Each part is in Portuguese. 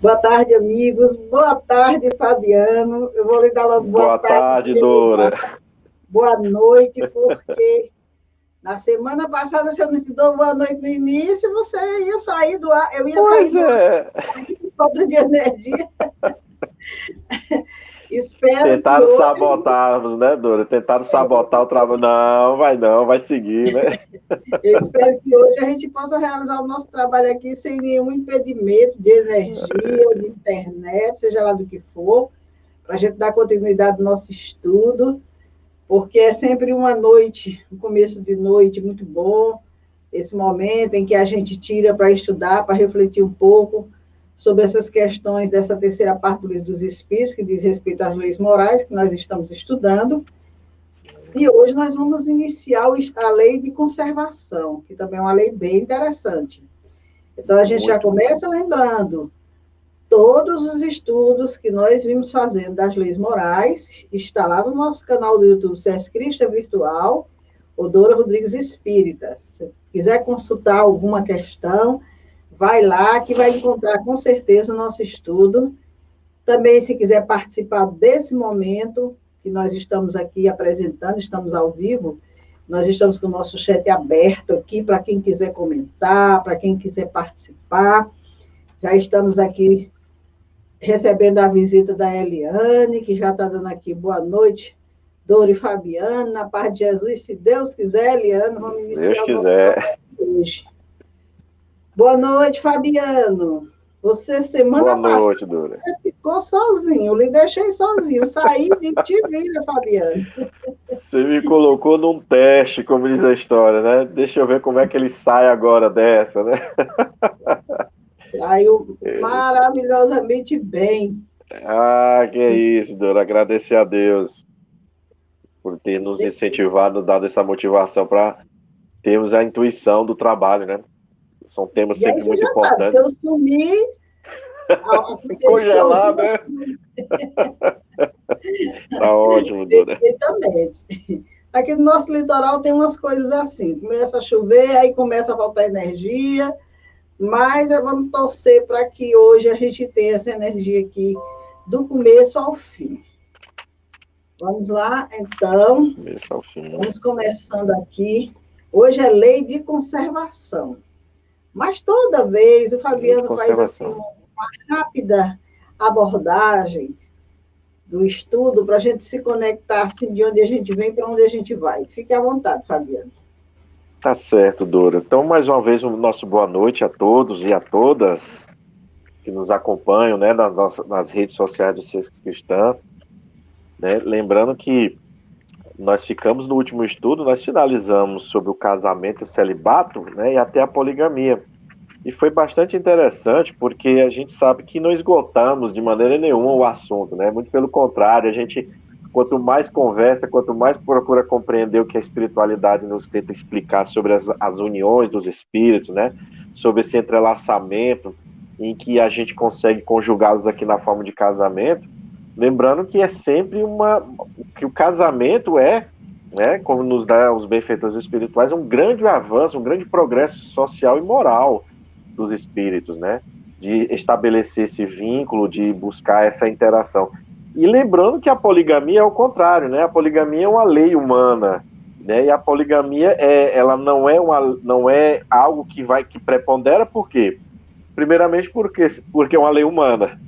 Boa tarde, amigos. Boa tarde, Fabiano. Eu vou lhe dar uma boa Boa tarde, tarde, Dora. boa noite, porque na semana passada, se eu não te dou boa noite no início, você ia sair do ar, eu ia sair Pois do ar, é, sair por falta de energia. Espero que tentaram hoje, sabotarmos, né, Dora? Tentaram sabotar o trabalho. Não, vai seguir, né? eu espero que hoje a gente possa realizar o nosso trabalho aqui sem nenhum impedimento de energia, de internet, seja lá do que for, para a gente dar continuidade ao nosso estudo. Porque é sempre uma noite, um começo de noite muito bom, esse momento em que a gente tira para estudar, para refletir um pouco sobre essas questões dessa terceira parte do Livro dos Espíritos, que diz respeito às leis morais, que nós estamos estudando. E hoje nós vamos iniciar a lei de conservação, que também é uma lei bem interessante. Então, a gente já Muito bom. começa lembrando todos os estudos que nós vimos fazendo das leis morais, está lá no nosso canal do YouTube, CS Cristo é Virtual, Odora Rodrigues Espírita. Se quiser consultar alguma questão, vai lá que vai encontrar com certeza o nosso estudo. Também, se quiser participar desse momento que nós estamos aqui apresentando, estamos ao vivo, nós estamos com o nosso chat aberto aqui para quem quiser comentar, para quem quiser participar. Já estamos aqui recebendo a visita da Eliane, que já está dando aqui boa noite, Dora e Fabiano, na paz de Jesus, se Deus quiser, Eliane, vamos Se Deus iniciar o nosso quiser. trabalho hoje. Boa noite, Fabiano. Você, Boa semana passada, noite, Dora. ficou sozinho, eu lhe deixei sozinho, saí e te vira, Fabiano. Você me colocou num teste, como diz a história, né? Deixa eu ver como é que ele sai agora dessa, né? Saiu maravilhosamente bem. Ah, que é isso, Dora. Agradecer a Deus por ter nos Sim. incentivado, dado essa motivação para termos a intuição do trabalho, né? São temas E aí sempre você muito já sabe, se eu importantes. sumir, aconteceu Congelar, alguma né? coisa. Tá ótimo, Dora. Perfeitamente. Aqui no nosso litoral tem umas coisas assim, começa a chover, aí começa a faltar energia, mas vamos torcer para que hoje a gente tenha essa energia aqui do começo ao fim. Vamos lá, então, Começo ao fim. vamos começando aqui. Hoje é lei de conservação. Mas toda vez o Lei de Fabiano faz assim conservação. uma rápida abordagem do estudo para a gente se conectar assim, de onde a gente vem para onde a gente vai. Fique à vontade, Fabiano. Tá certo, Dora. Então, mais uma vez, o nosso boa noite a todos e a todas que nos acompanham, né, nas redes sociais do Sexto Cristã, né? Lembrando que nós ficamos no último estudo, nós finalizamos sobre o casamento e o celibato, né, e até a poligamia. E foi bastante interessante porque a gente sabe que não esgotamos de maneira nenhuma o assunto, né? Muito pelo contrário, a gente, quanto mais conversa, quanto mais procura compreender o que a espiritualidade nos tenta explicar sobre as uniões dos espíritos, né? Sobre esse entrelaçamento em que a gente consegue conjugá-los aqui na forma de casamento, lembrando que é sempre que o casamento é, né, como nos dá os benfeitores espirituais, um grande avanço, um grande progresso social e moral dos espíritos, né? De estabelecer esse vínculo, de buscar essa interação. E lembrando que a poligamia é o contrário, né? A poligamia é uma lei humana, né? E a poligamia ela não é algo que prepondera, por quê? Primeiramente porque é uma lei humana.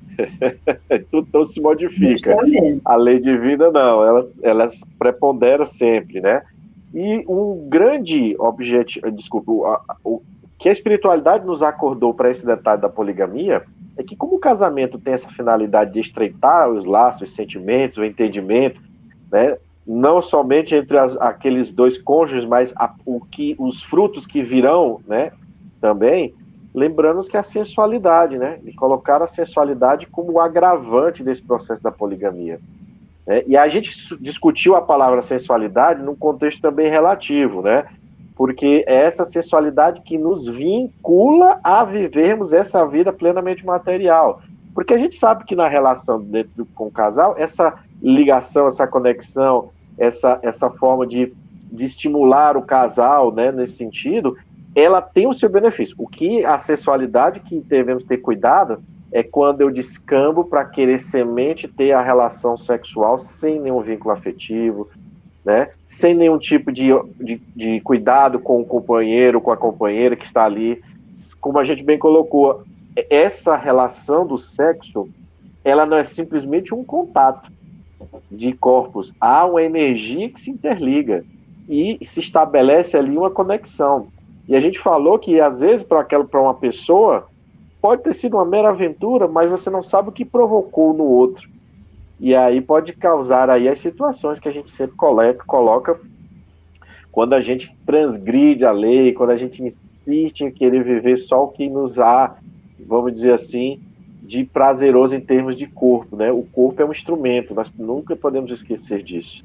Tudo se modifica. Justamente. A lei divina não, elas preponderam sempre, né? E um grande objetivo, desculpa, o que a espiritualidade nos acordou para esse detalhe da poligamia é que, como o casamento tem essa finalidade de estreitar os laços, os sentimentos, o entendimento, né? Não somente entre aqueles dois cônjuges, mas os frutos que virão, né? Também, lembrando que a sensualidade, né? E colocar a sensualidade como o agravante desse processo da poligamia. E a gente discutiu a palavra sensualidade num contexto também relativo, né? Porque é essa sensualidade que nos vincula a vivermos essa vida plenamente material. Porque a gente sabe que na relação com o casal, essa ligação, essa conexão, essa forma de estimular o casal, né, nesse sentido, ela tem o seu benefício. O que a sexualidade que devemos ter cuidado é quando eu descambo para querer semente ter a relação sexual sem nenhum vínculo afetivo, né? Sem nenhum tipo de cuidado com o companheiro, com a companheira que está ali. Como a gente bem colocou, essa relação do sexo, ela não é simplesmente um contato de corpos, há uma energia que se interliga e se estabelece ali uma conexão. E a gente falou que, às vezes, para uma pessoa, pode ter sido uma mera aventura, mas você não sabe o que provocou no outro. E aí pode causar aí as situações que a gente sempre coloca quando a gente transgride a lei, quando a gente insiste em querer viver só o que nos há, vamos dizer assim, de prazeroso em termos de corpo, né? O corpo é um instrumento, nós nunca podemos esquecer disso.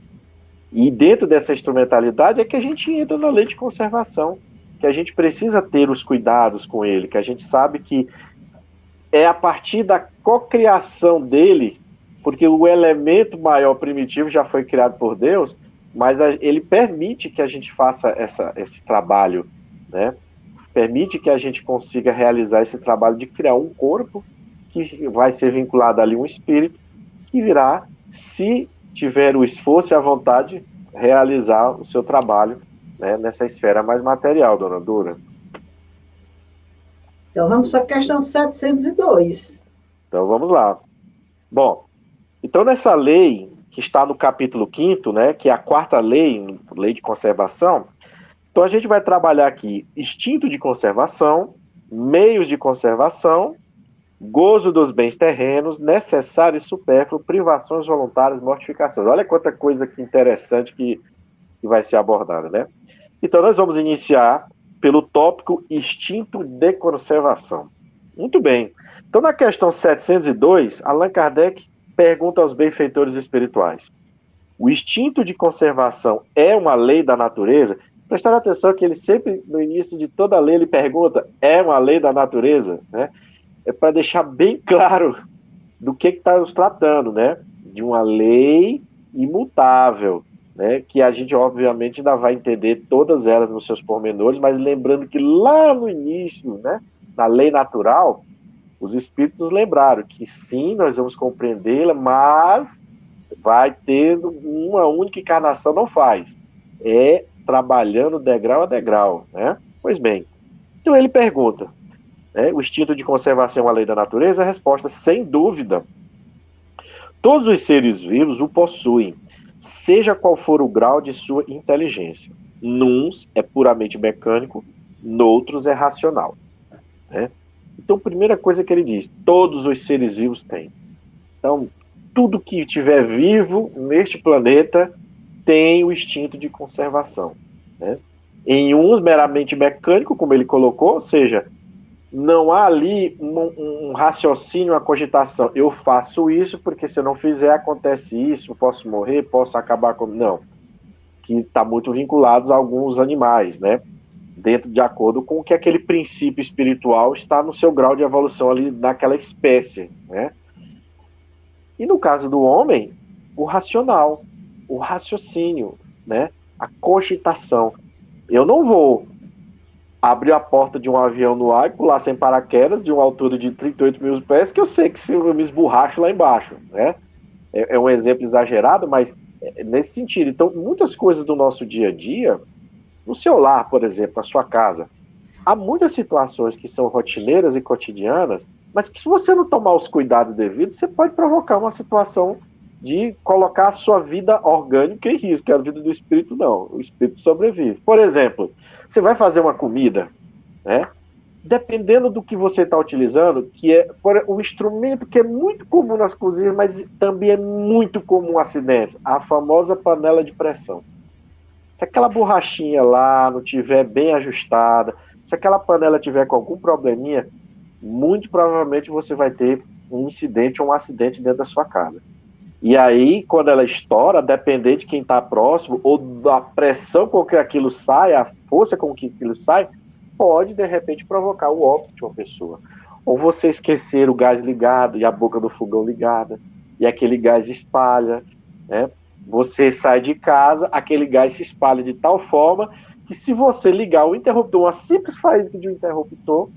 E dentro dessa instrumentalidade é que a gente entra na lei de conservação, que a gente precisa ter os cuidados com ele, que a gente sabe que é a partir da cocriação dele, porque o elemento maior primitivo já foi criado por Deus, mas ele permite que a gente faça esse trabalho, né? Permite que a gente consiga realizar esse trabalho de criar um corpo que vai ser vinculado ali um espírito que virá, se tiver o esforço e a vontade, realizar o seu trabalho, né, nessa esfera mais material, dona Dora. Então, vamos para a questão 702. Então, vamos lá. Bom, então nessa lei, que está no capítulo 5º, né, que é a quarta lei, lei de conservação, então a gente vai trabalhar aqui instinto de conservação, meios de conservação, gozo dos bens terrenos, necessário e supérfluo, privações voluntárias, mortificações. Olha quanta coisa que interessante que vai ser abordada, né? Então nós vamos iniciar pelo tópico instinto de conservação. Muito bem. Então na questão 702, Allan Kardec pergunta aos benfeitores espirituais: o instinto de conservação é uma lei da natureza? Prestar atenção que ele sempre, no início de toda a lei, ele pergunta: é uma lei da natureza? Né? É para deixar bem claro do que está nos tratando, né? De uma lei imutável, né? Que a gente, obviamente, ainda vai entender todas elas nos seus pormenores, mas lembrando que lá no início, né, na lei natural, os espíritos lembraram que sim, nós vamos compreendê-la, mas vai ter uma única encarnação, não faz. É trabalhando degrau a degrau, né? Pois bem, então ele pergunta, né, o instinto de conservação é uma lei da natureza? A resposta, sem dúvida. Todos os seres vivos o possuem, seja qual for o grau de sua inteligência. Nuns é puramente mecânico, noutros é racional. Né? Então, primeira coisa que ele diz, todos os seres vivos têm. Então, tudo que estiver vivo neste planeta tem o instinto de conservação. Né? Em uns meramente mecânico, como ele colocou, ou seja, não há ali um raciocínio, uma cogitação. Eu faço isso porque se eu não fizer, acontece isso, posso morrer, posso acabar com... Não. Que está muito vinculados a alguns animais, né? Dentro de acordo com que aquele princípio espiritual está no seu grau de evolução ali naquela espécie, né? E no caso do homem, o racional, o raciocínio, né? A cogitação. Eu não vou abrir a porta de um avião no ar e pular sem paraquedas de uma altura de 38 mil pés, que eu sei que se eu me esborracho lá embaixo, né? É um exemplo exagerado, mas é nesse sentido. Então, muitas coisas do nosso dia a dia, no seu lar, por exemplo, na sua casa, há muitas situações que são rotineiras e cotidianas, mas que se você não tomar os cuidados devidos, você pode provocar uma situação de colocar a sua vida orgânica em risco, que a vida do espírito não, o espírito sobrevive. Por exemplo, você vai fazer uma comida, né? Dependendo do que você está utilizando, que é um instrumento que é muito comum nas cozinhas, mas também é muito comum acidentes, a famosa panela de pressão. Se aquela borrachinha lá não estiver bem ajustada, se aquela panela tiver com algum probleminha, muito provavelmente você vai ter um incidente ou um acidente dentro da sua casa. E aí, quando ela estoura, dependendo de quem está próximo, ou da pressão com que aquilo sai, a força com que aquilo sai, pode, de repente, provocar o óbito de uma pessoa. Ou você esquecer o gás ligado e a boca do fogão ligada, e aquele gás espalha, né? Você sai de casa, aquele gás se espalha de tal forma que se você ligar o interruptor, uma simples faísca de um interruptor,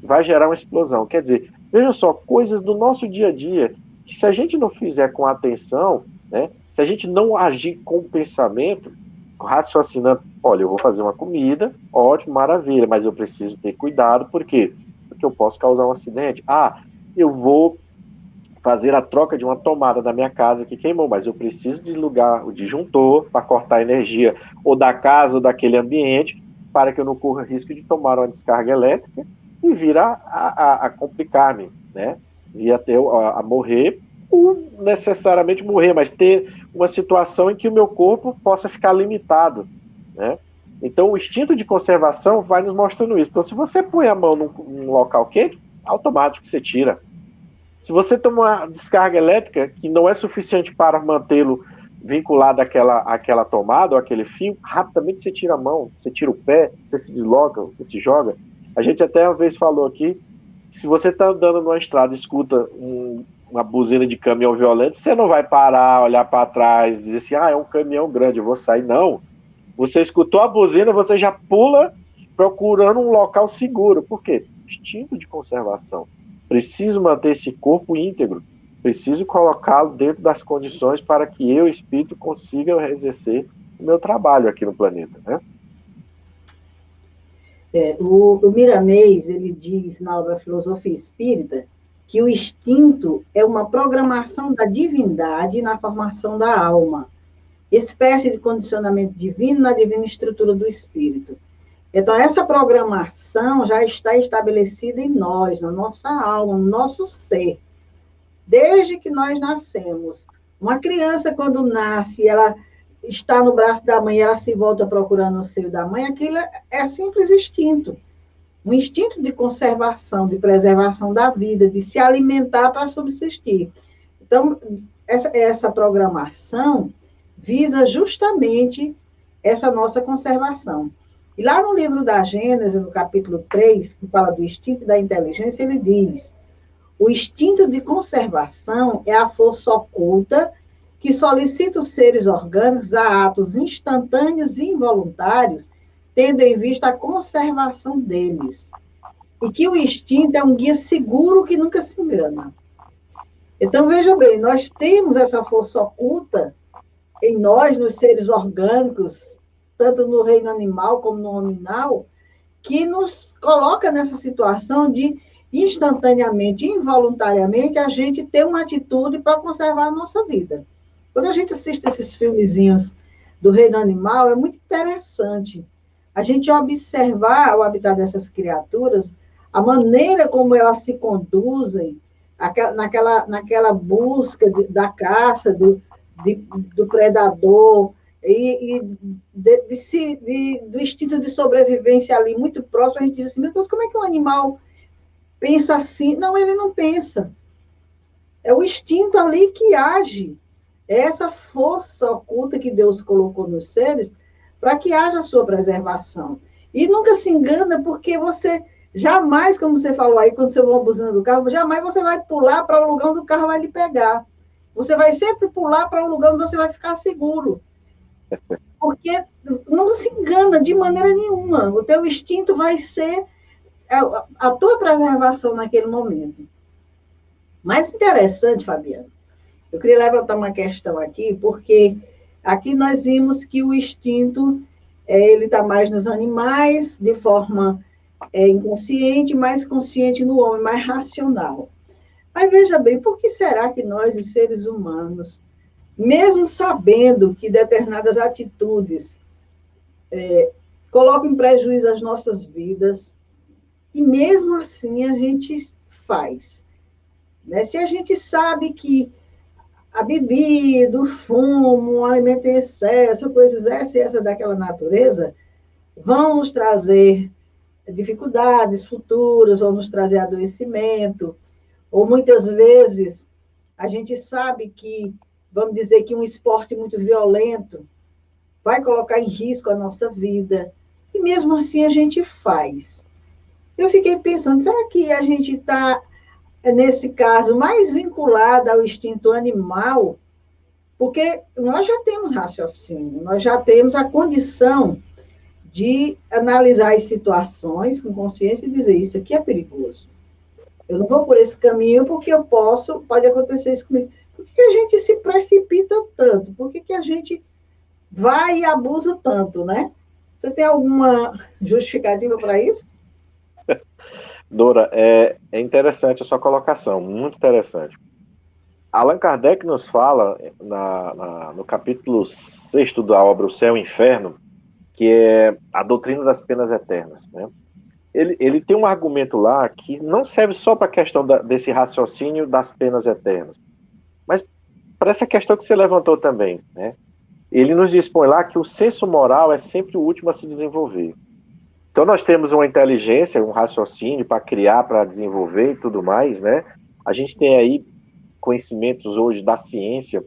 vai gerar uma explosão. Quer dizer, veja só, coisas do nosso dia a dia, que se a gente não fizer com atenção, né, se a gente não agir com pensamento, raciocinando, olha, eu vou fazer uma comida, ótimo, maravilha, mas eu preciso ter cuidado, por quê? Porque eu posso causar um acidente. Eu vou fazer a troca de uma tomada da minha casa que queimou, mas eu preciso desligar o disjuntor para cortar a energia ou da casa ou daquele ambiente para que eu não corra risco de tomar uma descarga elétrica e vir a complicar-me, né? Vir até a morrer, ou necessariamente morrer, mas ter uma situação em que o meu corpo possa ficar limitado, né? Então, o instinto de conservação vai nos mostrando isso. Então, se você põe a mão num local quente, automático você tira. Se você toma uma descarga elétrica que não é suficiente para mantê-lo vinculado àquela tomada ou àquele fio, rapidamente você tira a mão, você tira o pé, você se desloca, você se joga. A gente até uma vez falou aqui, se você está andando numa estrada e escuta uma buzina de caminhão violento, você não vai parar, olhar para trás, dizer assim, é um caminhão grande, eu vou sair. Não. Você escutou a buzina, você já pula procurando um local seguro. Por quê? Instinto de conservação. Preciso manter esse corpo íntegro, preciso colocá-lo dentro das condições para que eu, espírito, consiga exercer o meu trabalho aqui no planeta, né? O Miramês, ele diz na obra Filosofia Espírita que o instinto é uma programação da divindade na formação da alma, espécie de condicionamento divino na divina estrutura do espírito. Então, essa programação já está estabelecida em nós, na nossa alma, no nosso ser, desde que nós nascemos. Uma criança, quando nasce, ela está no braço da mãe, ela se volta procurando o seio da mãe, aquilo é simples instinto. Um instinto de conservação, de preservação da vida, de se alimentar para subsistir. Então, essa programação visa justamente essa nossa conservação. E lá no livro da Gênesis, no capítulo 3, que fala do instinto e da inteligência, ele diz: o instinto de conservação é a força oculta que solicita os seres orgânicos a atos instantâneos e involuntários, tendo em vista a conservação deles. E que o instinto é um guia seguro que nunca se engana. Então, veja bem, nós temos essa força oculta em nós, nos seres orgânicos, tanto no reino animal como no nominal, que nos coloca nessa situação de, instantaneamente, involuntariamente, a gente ter uma atitude para conservar a nossa vida. Quando a gente assiste esses filmezinhos do reino animal, é muito interessante a gente observar o habitat dessas criaturas, a maneira como elas se conduzem, naquela busca da caça, do predador, do instinto de sobrevivência ali muito próximo. A gente diz assim, meu Deus, como é que um animal pensa assim? Não, ele não pensa. É o instinto ali que age. É essa força oculta que Deus colocou nos seres para que haja a sua preservação. E nunca se engana, porque você jamais, como você falou aí, quando você vai uma buzina do carro, jamais você vai pular para o lugar onde o carro vai lhe pegar. Você vai sempre pular para um lugar onde você vai ficar seguro. Porque não se engana de maneira nenhuma. O teu instinto vai ser a tua preservação naquele momento. Mais interessante, Fabiana, eu queria levantar uma questão aqui, porque aqui nós vimos que o instinto ele está mais nos animais, de forma inconsciente, mais consciente no homem, mais racional. Mas veja bem, por que será que nós, os seres humanos, mesmo sabendo que determinadas atitudes colocam em prejuízo as nossas vidas, e mesmo assim a gente faz? Né? Se a gente sabe que a bebida, o fumo, o alimento em excesso, coisas essa e essa daquela natureza, vão nos trazer dificuldades futuras, vão nos trazer adoecimento, ou muitas vezes a gente sabe que, vamos dizer que um esporte muito violento vai colocar em risco a nossa vida, e mesmo assim a gente faz. Eu fiquei pensando, será que a gente está, nesse caso, mais vinculada ao instinto animal? Porque nós já temos raciocínio, nós já temos a condição de analisar as situações com consciência e dizer, isso aqui é perigoso. Eu não vou por esse caminho porque pode acontecer isso comigo. Por que a gente se precipita tanto? Por que a gente vai e abusa tanto, né? Você tem alguma justificativa para isso? Dora, é interessante a sua colocação, muito interessante. Allan Kardec nos fala, no capítulo 6 da obra O Céu e o Inferno, que é a doutrina das penas eternas, né? Ele tem um argumento lá que não serve só para a questão desse raciocínio das penas eternas, mas para essa questão que você levantou também, né? Ele nos dispõe lá que o senso moral é sempre o último a se desenvolver. Então nós temos uma inteligência, um raciocínio para criar, para desenvolver e tudo mais, né? A gente tem aí conhecimentos hoje da ciência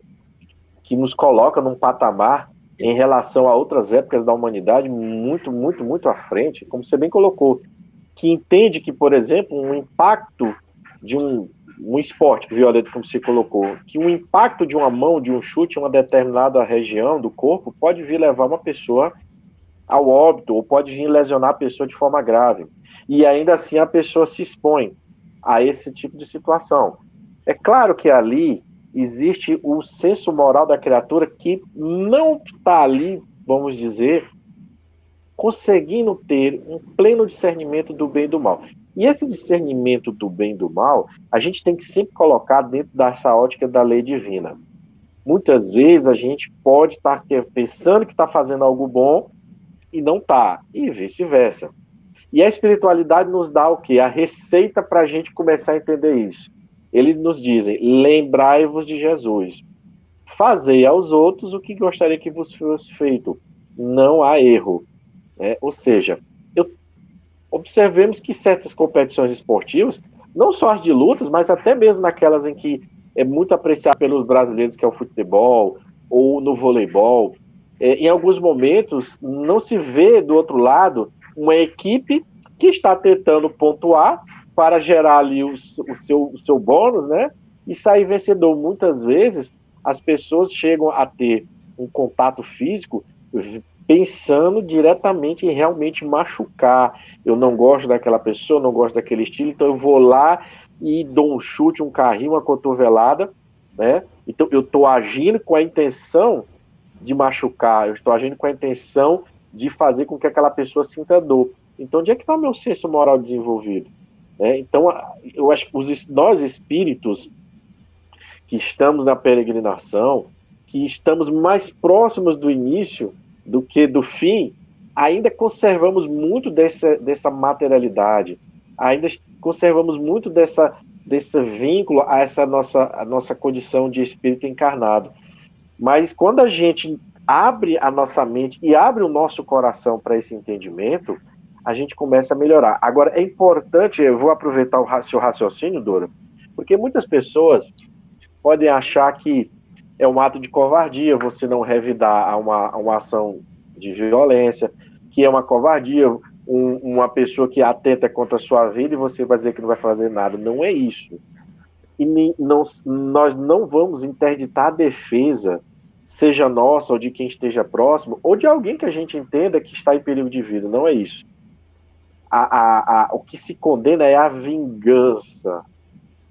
que nos coloca num patamar em relação a outras épocas da humanidade muito, muito, muito à frente, como você bem colocou, que entende que, por exemplo, um impacto de um esporte violento, como você colocou, que um impacto de uma mão, de um chute em uma determinada região do corpo pode vir levar uma pessoa ao óbito, ou pode vir lesionar a pessoa de forma grave. E ainda assim a pessoa se expõe a esse tipo de situação. É claro que ali existe o senso moral da criatura que não está ali, vamos dizer, conseguindo ter um pleno discernimento do bem e do mal. E esse discernimento do bem e do mal, a gente tem que sempre colocar dentro dessa ótica da lei divina. Muitas vezes a gente pode estar pensando que está fazendo algo bom e não está, e vice-versa. E a espiritualidade nos dá o quê? A receita para a gente começar a entender isso. Eles nos dizem, lembrai-vos de Jesus. Fazei aos outros o que gostaria que vos fosse feito. Não há erro. Ou seja, observemos que certas competições esportivas, não só as de lutas, mas até mesmo naquelas em que é muito apreciado pelos brasileiros, que é o futebol ou no voleibol, em alguns momentos não se vê do outro lado uma equipe que está tentando pontuar para gerar ali o seu bônus, né? E sair vencedor. Muitas vezes as pessoas chegam a ter um contato físico pensando diretamente em realmente machucar. Eu não gosto daquela pessoa, não gosto daquele estilo, então eu vou lá e dou um chute, um carrinho, uma cotovelada, né? Então eu estou agindo com a intenção de machucar, eu estou agindo com a intenção de fazer com que aquela pessoa sinta dor. Então, onde é que está o meu senso moral desenvolvido? Então, eu acho que nós espíritos que estamos na peregrinação, que estamos mais próximos do início do que do fim, ainda conservamos muito dessa materialidade, ainda conservamos muito desse vínculo a a nossa condição de espírito encarnado. Mas quando a gente abre a nossa mente e abre o nosso coração para esse entendimento, a gente começa a melhorar. Agora, é importante, eu vou aproveitar o seu raciocínio, Dora, porque muitas pessoas podem achar que é um ato de covardia você não revidar a uma ação de violência, que é uma covardia uma pessoa que atenta contra a sua vida e você vai dizer que não vai fazer nada. Não é isso. E nós não vamos interditar a defesa, seja nossa ou de quem esteja próximo, ou de alguém que a gente entenda que está em perigo de vida. Não é isso. O que se condena é a vingança.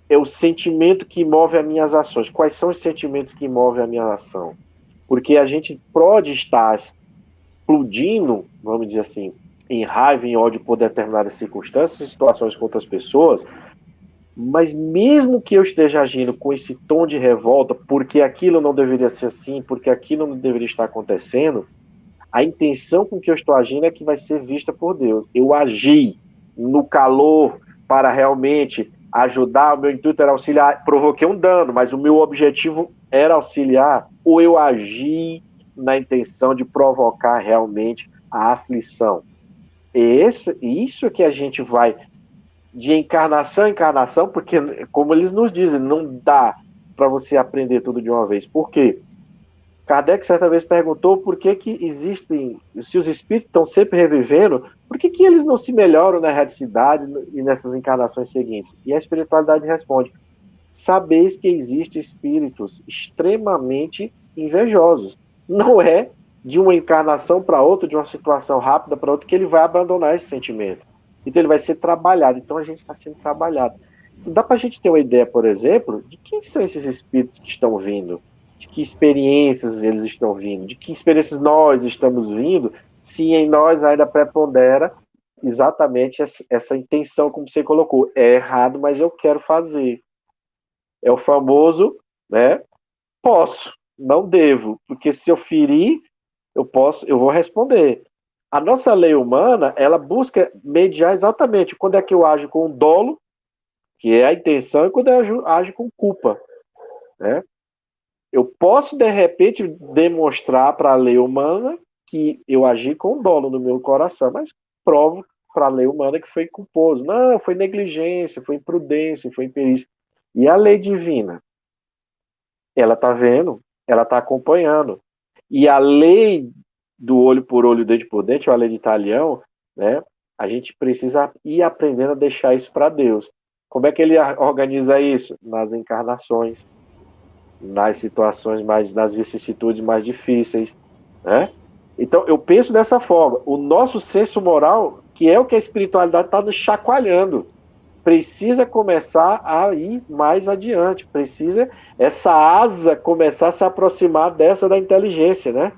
É o sentimento que move as minhas ações. Quais são os sentimentos que movem a minha ação? Porque a gente pode estar explodindo, vamos dizer assim, em raiva, em ódio por determinadas circunstâncias, situações com outras pessoas, mas mesmo que eu esteja agindo com esse tom de revolta, porque aquilo não deveria ser assim, porque aquilo não deveria estar acontecendo, a intenção com que eu estou agindo é que vai ser vista por Deus. Eu agi no calor para realmente ajudar, o meu intuito era auxiliar, provoquei um dano, mas o meu objetivo era auxiliar, ou eu agi na intenção de provocar realmente a aflição. Isso é que a gente vai de encarnação em encarnação, porque, como eles nos dizem, não dá para você aprender tudo de uma vez. Por quê? Kardec certa vez perguntou por que existem, se os espíritos estão sempre revivendo, por que eles não se melhoram na erradicidade e nessas encarnações seguintes? E a espiritualidade responde: sabeis que existem espíritos extremamente invejosos. Não é de uma encarnação para outra, de uma situação rápida para outra, que ele vai abandonar esse sentimento. Então ele vai ser trabalhado. Então a gente está sendo trabalhado. Dá para a gente ter uma ideia, por exemplo, de quem são esses espíritos que estão vindo, de que experiências eles estão vindo, de que experiências nós estamos vindo, se em nós ainda prepondera exatamente essa intenção, como você colocou. É errado, mas eu quero fazer. É o famoso, né? Posso, não devo, porque se eu ferir, eu vou responder. A nossa lei humana, ela busca mediar exatamente quando é que eu ajo com dolo, que é a intenção, e quando eu ajo com culpa, né? Eu posso, de repente, demonstrar para a lei humana que eu agi com dolo no meu coração, mas provo para a lei humana que foi culposo. Não, foi negligência, foi imprudência, foi imperícia. E a lei divina? Ela está vendo, ela está acompanhando. E a lei do olho por olho, dente por dente, ou a lei de Talião, né? A gente precisa ir aprendendo a deixar isso para Deus. Como é que ele organiza isso? Nas encarnações, nas situações nas vicissitudes mais difíceis, né? Então, eu penso dessa forma. O nosso senso moral, que é o que a espiritualidade está nos chacoalhando, precisa começar a ir mais adiante, precisa essa asa começar a se aproximar dessa da inteligência, né?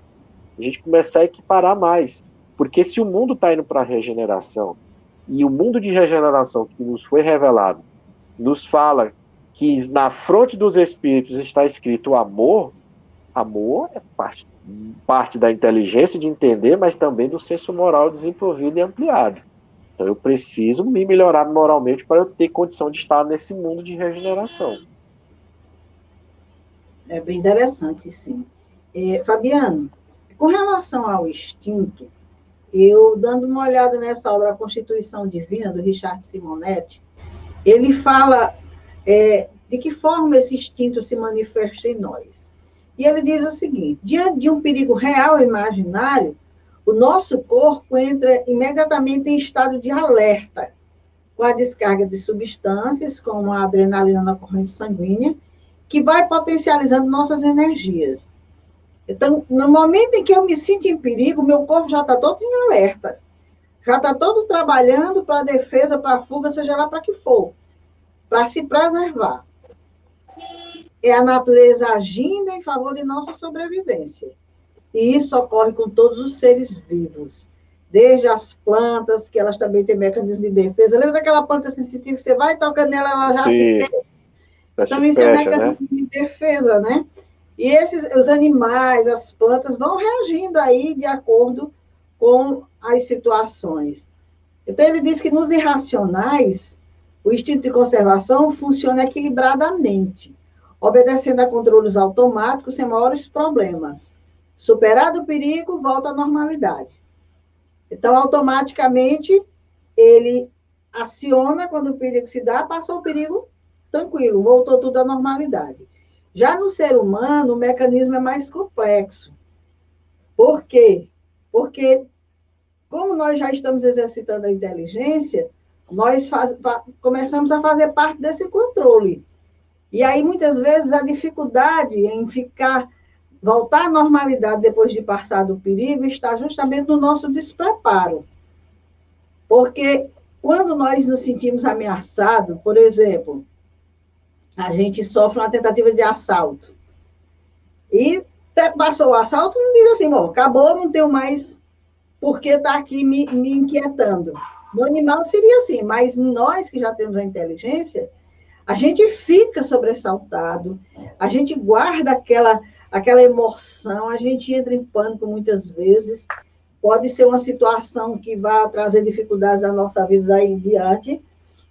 A gente começar a equiparar mais. Porque se o mundo está indo para a regeneração, e o mundo de regeneração que nos foi revelado nos fala que na fronte dos espíritos está escrito amor, amor é parte da inteligência de entender, mas também do senso moral desenvolvido e ampliado. Então eu preciso me melhorar moralmente para eu ter condição de estar nesse mundo de regeneração. É bem interessante, sim. Fabiano, com relação ao instinto, eu dando uma olhada nessa obra A Constituição Divina, do Richard Simonetti, ele fala de que forma esse instinto se manifesta em nós. E ele diz o seguinte: diante de um perigo real e imaginário, o nosso corpo entra imediatamente em estado de alerta, com a descarga de substâncias, como a adrenalina na corrente sanguínea, que vai potencializando nossas energias. Então, no momento em que eu me sinto em perigo, meu corpo já está todo em alerta, já está todo trabalhando para a defesa, para a fuga, seja lá para que for, para se preservar. É a natureza agindo em favor de nossa sobrevivência. E isso ocorre com todos os seres vivos, desde as plantas, que elas também têm mecanismo de defesa. Lembra daquela planta sensitiva que você vai tocando nela, ela já se fecha? Então, isso é mecanismo de defesa, né? E os animais, as plantas, vão reagindo aí de acordo com as situações. Então, ele diz que nos irracionais, o instinto de conservação funciona equilibradamente, obedecendo a controles automáticos sem maiores problemas. Superado o perigo, volta à normalidade. Então, automaticamente, ele aciona quando o perigo se dá, passou o perigo, tranquilo, voltou tudo à normalidade. Já no ser humano, o mecanismo é mais complexo. Por quê? Porque, como nós já estamos exercitando a inteligência, nós começamos a fazer parte desse controle. E aí, muitas vezes, a dificuldade em voltar à normalidade depois de passar do perigo está justamente no nosso despreparo. Porque quando nós nos sentimos ameaçados, por exemplo, a gente sofre uma tentativa de assalto. E passou o assalto, não diz assim, bom, acabou, não tenho mais por que estar aqui me inquietando. No animal seria assim, mas nós que já temos a inteligência, a gente fica sobressaltado, a gente guarda aquela emoção, a gente entra em pânico muitas vezes, pode ser uma situação que vai trazer dificuldades na nossa vida daí em diante,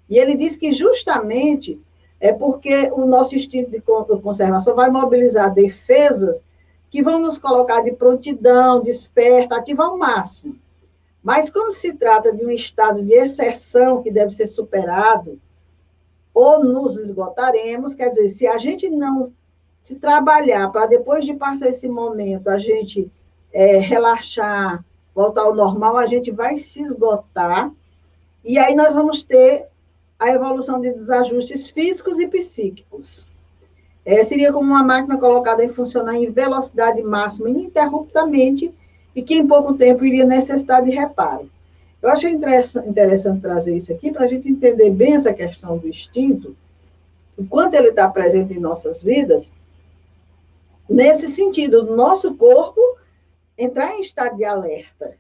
e ele diz que justamente é porque o nosso instinto de conservação vai mobilizar defesas que vão nos colocar de prontidão, desperta, ativar ao máximo. Mas como se trata de um estado de exceção que deve ser superado, ou nos esgotaremos, quer dizer, se a gente não se trabalhar para depois de passar esse momento, a gente relaxar, voltar ao normal, a gente vai se esgotar, e aí nós vamos ter a evolução de desajustes físicos e psíquicos. Seria como uma máquina colocada em funcionar em velocidade máxima ininterruptamente, e que em pouco tempo iria necessitar de reparo. Eu achei interessante trazer isso aqui para a gente entender bem essa questão do instinto, o quanto ele está presente em nossas vidas, nesse sentido, do nosso corpo entrar em estado de alerta.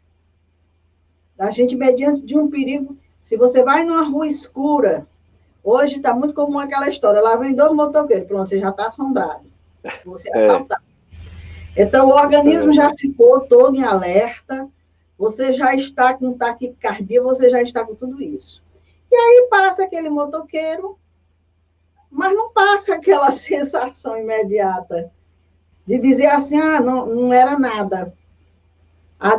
A gente, mediante de um perigo, se você vai numa rua escura, hoje está muito comum aquela história, lá vem 2 motoqueiros, pronto, você já está assombrado, você é assaltado. Então, o organismo já ficou todo em alerta, você já está com taquicardia, você já está com tudo isso. E aí passa aquele motoqueiro, mas não passa aquela sensação imediata de dizer assim, não era nada.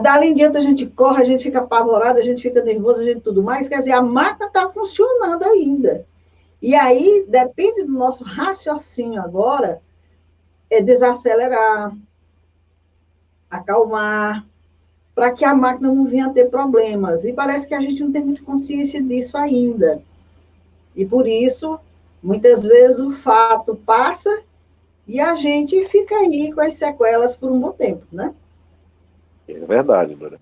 Dali em diante a gente corre, a gente fica apavorado, a gente fica nervoso, a gente tudo mais. Quer dizer, a máquina está funcionando ainda. E aí depende do nosso raciocínio agora, é desacelerar, acalmar, para que a máquina não venha a ter problemas. E parece que a gente não tem muita consciência disso ainda. E por isso, muitas vezes o fato passa e a gente fica aí com as sequelas por um bom tempo, né? É verdade, Dora.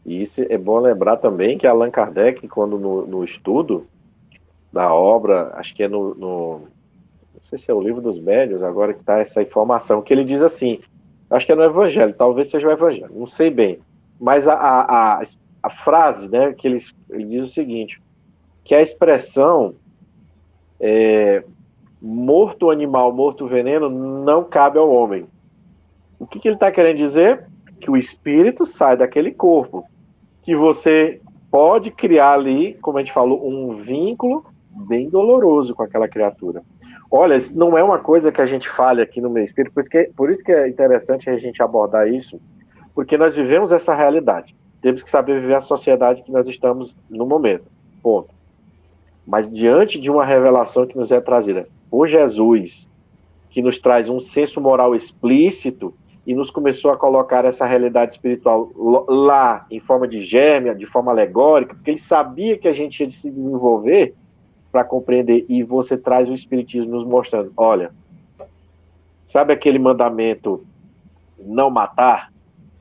E isso é bom lembrar também que Allan Kardec, quando no estudo da obra, acho que é não sei se é o Livro dos Médiuns, agora que está essa informação, que ele diz assim, acho que é no Evangelho, talvez seja o Evangelho, não sei bem, mas a frase, né, que ele diz o seguinte, que a expressão morto animal, morto veneno, não cabe ao homem. O que ele está querendo dizer? Que o espírito sai daquele corpo, que você pode criar ali, como a gente falou, um vínculo bem doloroso com aquela criatura. Olha, isso não é uma coisa que a gente fale aqui no meio espírito, por isso que é interessante a gente abordar isso, porque nós vivemos essa realidade. Temos que saber viver a sociedade que nós estamos no momento. Ponto. Mas diante de uma revelação que nos é trazida por Jesus, que nos traz um senso moral explícito e nos começou a colocar essa realidade espiritual lá, em forma de gêmea, de forma alegórica, porque ele sabia que a gente ia se desenvolver para compreender, e você traz o Espiritismo nos mostrando, olha, sabe aquele mandamento não matar?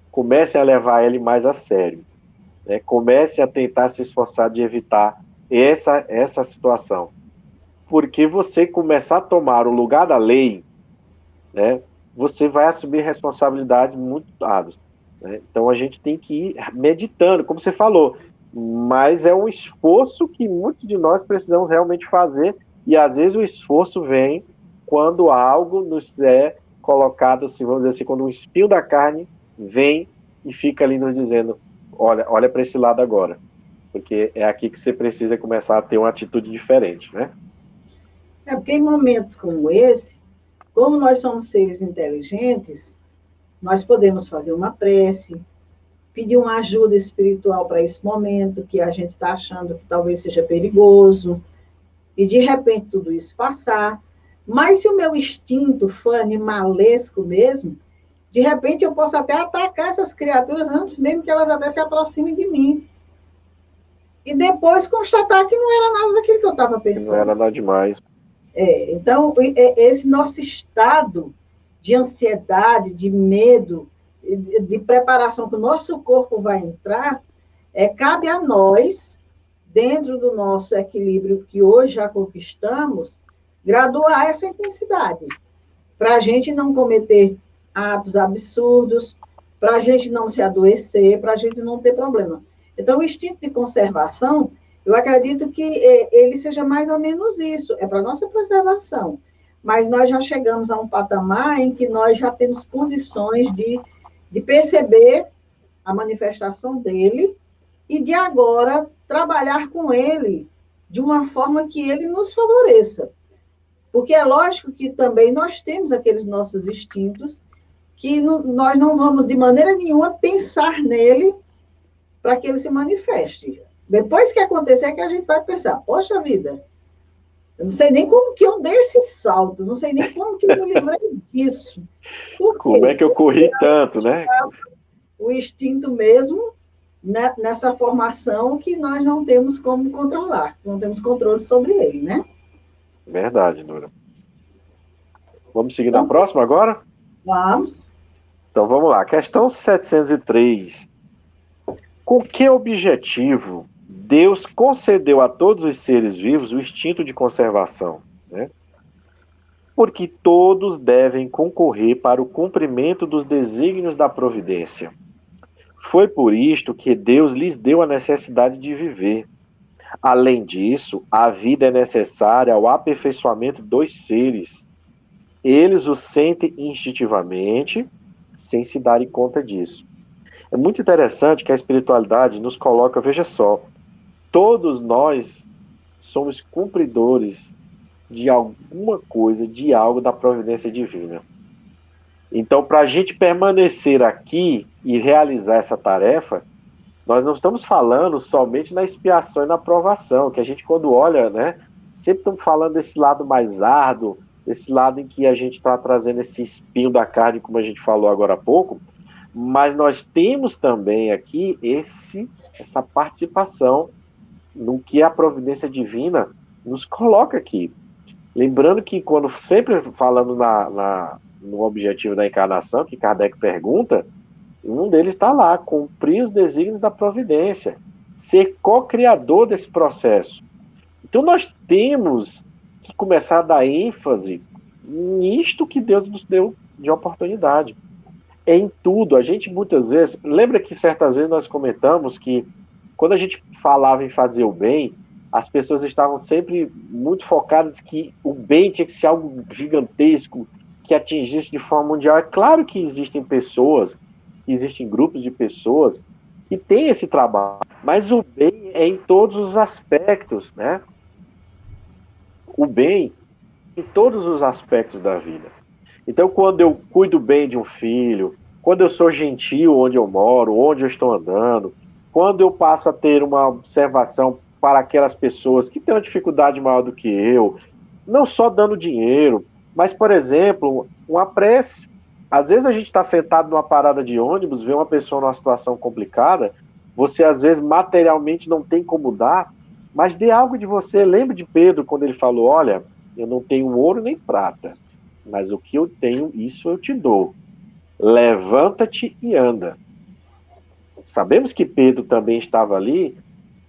Comece a levar ele mais a sério, né? Comece a tentar se esforçar de evitar essa situação, porque você começar a tomar o lugar da lei, né, você vai assumir responsabilidades muito dadas, né? Então a gente tem que ir meditando, como você falou, mas é um esforço que muitos de nós precisamos realmente fazer, e às vezes o esforço vem quando algo nos é colocado, assim, vamos dizer assim, quando um espinho da carne vem e fica ali nos dizendo, olha para esse lado agora, porque é aqui que você precisa começar a ter uma atitude diferente, né? É porque em momentos como esse, como nós somos seres inteligentes, nós podemos fazer uma prece, pedir uma ajuda espiritual para esse momento que a gente está achando que talvez seja perigoso, e de repente tudo isso passar. Mas se o meu instinto for animalesco mesmo, de repente eu posso até atacar essas criaturas antes mesmo que elas até se aproximem de mim. E depois constatar que não era nada daquilo que eu estava pensando. Não era nada demais. Então, esse nosso estado de ansiedade, de medo, de preparação que o nosso corpo vai entrar, cabe a nós, dentro do nosso equilíbrio que hoje já conquistamos, graduar essa intensidade, para a gente não cometer atos absurdos, para a gente não se adoecer, para a gente não ter problema. Então, o instinto de conservação, eu acredito que ele seja mais ou menos isso, é para a nossa preservação. Mas nós já chegamos a um patamar em que nós já temos condições de perceber a manifestação dele e de agora trabalhar com ele de uma forma que ele nos favoreça. Porque é lógico que também nós temos aqueles nossos instintos que nós não vamos de maneira nenhuma pensar nele para que ele se manifeste. Depois que acontecer, é que a gente vai pensar, poxa vida, eu não sei nem como que eu dei esse salto, não sei nem como que eu me livrei disso. Como é que eu corri tanto, né? O instinto mesmo, né, nessa formação que nós não temos como controlar, não temos controle sobre ele, né? Verdade, Dora. Vamos seguir na próxima agora? Vamos. Então vamos lá, questão 703. Com que objetivo Deus concedeu a todos os seres vivos o instinto de conservação? Né? Porque todos devem concorrer para o cumprimento dos desígnios da providência. Foi por isto que Deus lhes deu a necessidade de viver. Além disso, a vida é necessária ao aperfeiçoamento dos seres. Eles o sentem instintivamente, sem se darem conta disso. É muito interessante que a espiritualidade nos coloca, veja só, todos nós somos cumpridores de alguma coisa, de algo da providência divina. Então, para a gente permanecer aqui e realizar essa tarefa, nós não estamos falando somente na expiação e na provação, que a gente, quando olha, né, sempre estamos falando desse lado mais árduo, desse lado em que a gente está trazendo esse espinho da carne, como a gente falou agora há pouco, mas nós temos também aqui essa participação no que a providência divina nos coloca aqui. Lembrando que quando sempre falamos no objetivo da encarnação, que Kardec pergunta, um deles está lá, cumprir os desígnios da providência, ser co-criador desse processo. Então nós temos que começar a dar ênfase nisto que Deus nos deu de oportunidade. Em tudo, a gente muitas vezes, lembra que certas vezes nós comentamos que quando a gente falava em fazer o bem, as pessoas estavam sempre muito focadas que o bem tinha que ser algo gigantesco, que atingisse de forma mundial. É claro que existem pessoas, existem grupos de pessoas que têm esse trabalho, mas o bem é em todos os aspectos, né? O bem em todos os aspectos da vida. Então, quando eu cuido bem de um filho, quando eu sou gentil onde eu moro, onde eu estou andando, quando eu passo a ter uma observação para aquelas pessoas que têm uma dificuldade maior do que eu, não só dando dinheiro, mas, por exemplo, uma prece. Às vezes a gente está sentado numa parada de ônibus, vê uma pessoa numa situação complicada, você às vezes materialmente não tem como dar, mas dê algo de você. Lembre de Pedro quando ele falou, olha, eu não tenho ouro nem prata, mas o que eu tenho, isso eu te dou. Levanta-te e anda. Sabemos que Pedro também estava ali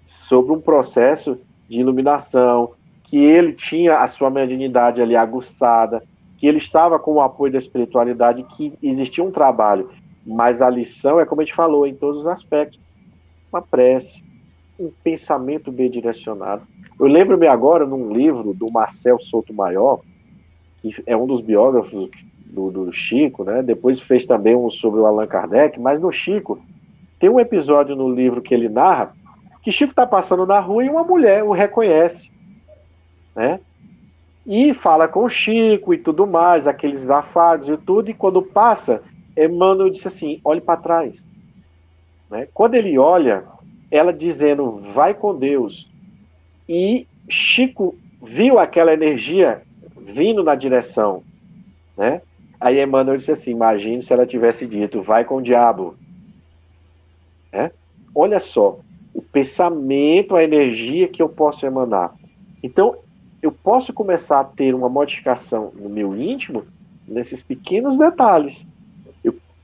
sobre um processo de iluminação, que ele tinha a sua mediunidade ali aguçada, que ele estava com o apoio da espiritualidade, que existia um trabalho, mas a lição é como a gente falou, em todos os aspectos. Uma prece, um pensamento bem direcionado. Eu lembro-me agora num livro do Marcel Sotomayor, que é um dos biógrafos do Chico, né? Depois fez também um sobre o Allan Kardec, mas no Chico tem um episódio no livro que ele narra que Chico está passando na rua e uma mulher o reconhece, né? E fala com o Chico e tudo mais, aqueles afagos e tudo, e quando passa, Emmanuel disse assim, olhe para trás. Né? Quando ele olha, ela dizendo, vai com Deus, e Chico viu aquela energia vindo na direção, né? Aí Emmanuel disse assim, imagine se ela tivesse dito, vai com o diabo. Né? Olha só, o pensamento, a energia que eu posso emanar. Então, eu posso começar a ter uma modificação no meu íntimo nesses pequenos detalhes.